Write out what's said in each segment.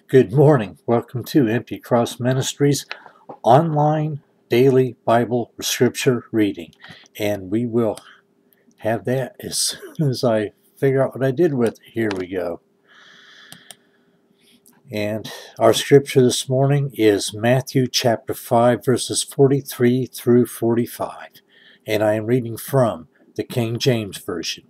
Good morning. Welcome to Empty Cross Ministries online daily Bible scripture reading. And we will have that as soon as I figure out what I did with it. Here we go. And our scripture this morning is Matthew chapter 5, verses 43 through 45. And I am reading from the King James Version.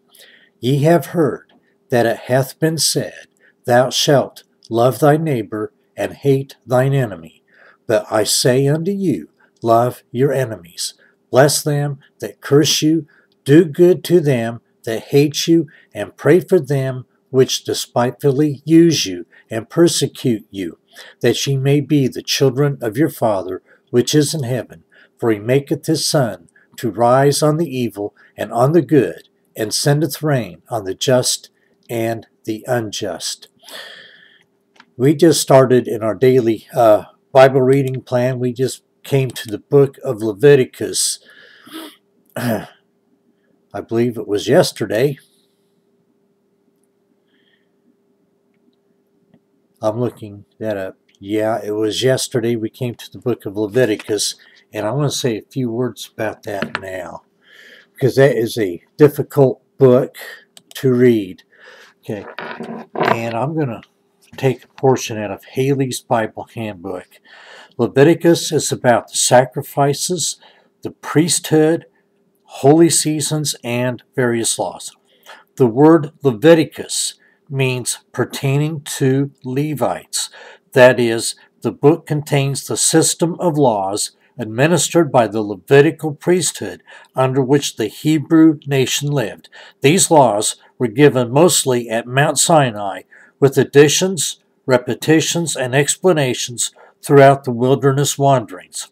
Ye have heard that it hath been said, Thou shalt love thy neighbor and hate thine enemy. But I say unto you, love your enemies. Bless them that curse you. Do good to them that hate you, and pray for them which despitefully use you and persecute you, that ye may be the children of your Father which is in heaven. For he maketh his sun to rise on the evil and on the good, and sendeth rain on the just and the unjust. We just started in our daily Bible reading plan. We just came to the book of Leviticus. I believe it was yesterday. I'm looking that up. Yeah, it was yesterday we came to the book of Leviticus, and I want to say a few words about that now, because that is a difficult book to read. Okay, and I'm going to take a portion out of Haley's Bible Handbook. Leviticus is about the sacrifices, the priesthood, holy seasons, and various laws. The word Leviticus means pertaining to Levites. That is, the book contains the system of laws administered by the Levitical priesthood under which the Hebrew nation lived. These laws were given mostly at Mount Sinai, with additions, repetitions, and explanations throughout the wilderness wanderings.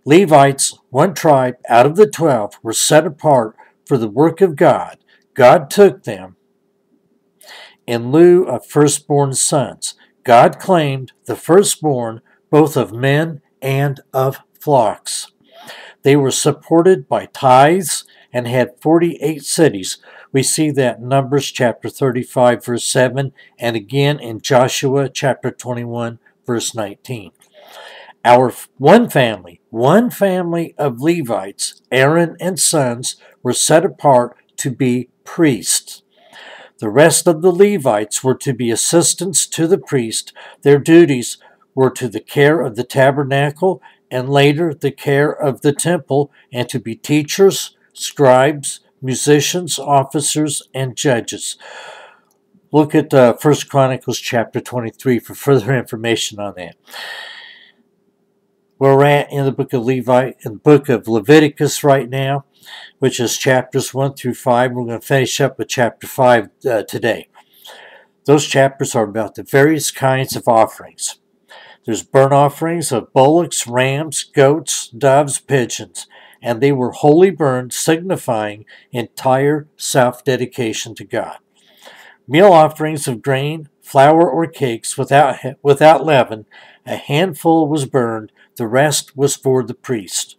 Levites, one tribe out of the 12, were set apart for the work of God. God took them in lieu of firstborn sons. God claimed the firstborn both of men and of flocks. They were supported by tithes and had 48 cities. We see that in Numbers chapter 35, verse 7, and again in Joshua chapter 21, verse 19. Our one family of Levites, Aaron and sons, were set apart to be priests. The rest of the Levites were to be assistants to the priest. Their duties were to the care of the tabernacle and later the care of the temple, and to be teachers, scribes, musicians, officers, and judges. Look at 1 Chronicles chapter 23 for further information on that. We're at in the book of Leviticus right now, which is chapters 1 through 5. We're going to finish up with chapter 5 today. Those chapters are about the various kinds of offerings. There's burnt offerings of bullocks, rams, goats, doves, pigeons, and they were wholly burned, signifying entire self-dedication to God. Meal offerings of grain, flour, or cakes without leaven, a handful was burned, the rest was for the priest.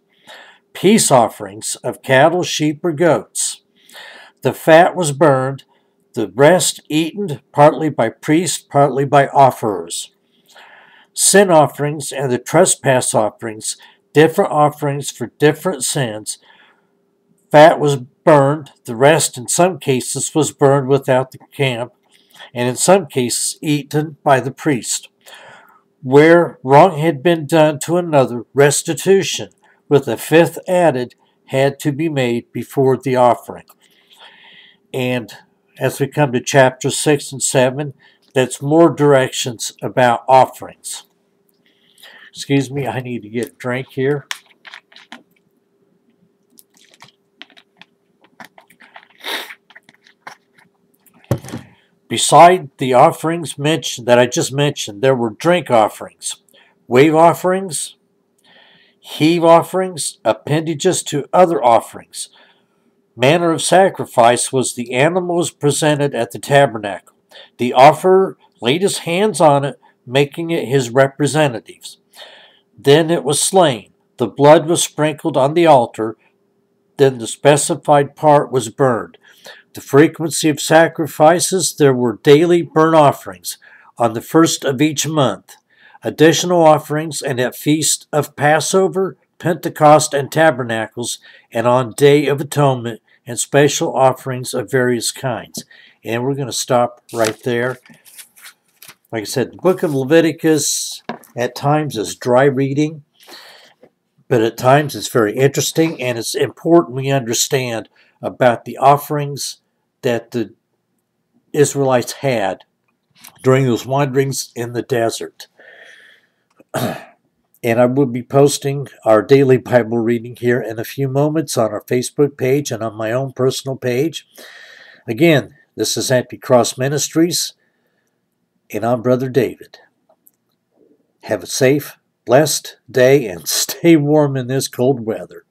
Peace offerings of cattle, sheep, or goats. The fat was burned, the rest eaten, partly by priests, partly by offerers. Sin offerings and the trespass offerings, different offerings for different sins. Fat was burned, the rest in some cases was burned without the camp, and in some cases eaten by the priest. Where wrong had been done to another, restitution, with a fifth added, had to be made before the offering. And as we come to chapter 6 and 7, that's more directions about offerings. Excuse me, I need to get a drink here. Beside the offerings that I just mentioned, there were drink offerings, wave offerings, heave offerings, appendages to other offerings. Manner of sacrifice was the animal was presented at the tabernacle. The offerer laid his hands on it, making it his representatives. Then it was slain. The blood was sprinkled on the altar. Then the specified part was burned. The frequency of sacrifices, there were daily burnt offerings, on the first of each month, additional offerings, and at Feast of Passover, Pentecost, and Tabernacles, and on Day of Atonement, and special offerings of various kinds. And we're going to stop right there. Like I said, the book of Leviticus at times is dry reading, but at times it's very interesting, and it's important we understand about the offerings that the Israelites had during those wanderings in the desert. And I will be posting our daily Bible reading here in a few moments on our Facebook page and on my own personal page. Again, this is Anti-Cross Ministries, and I'm Brother David. Have a safe, blessed day, and stay warm in this cold weather.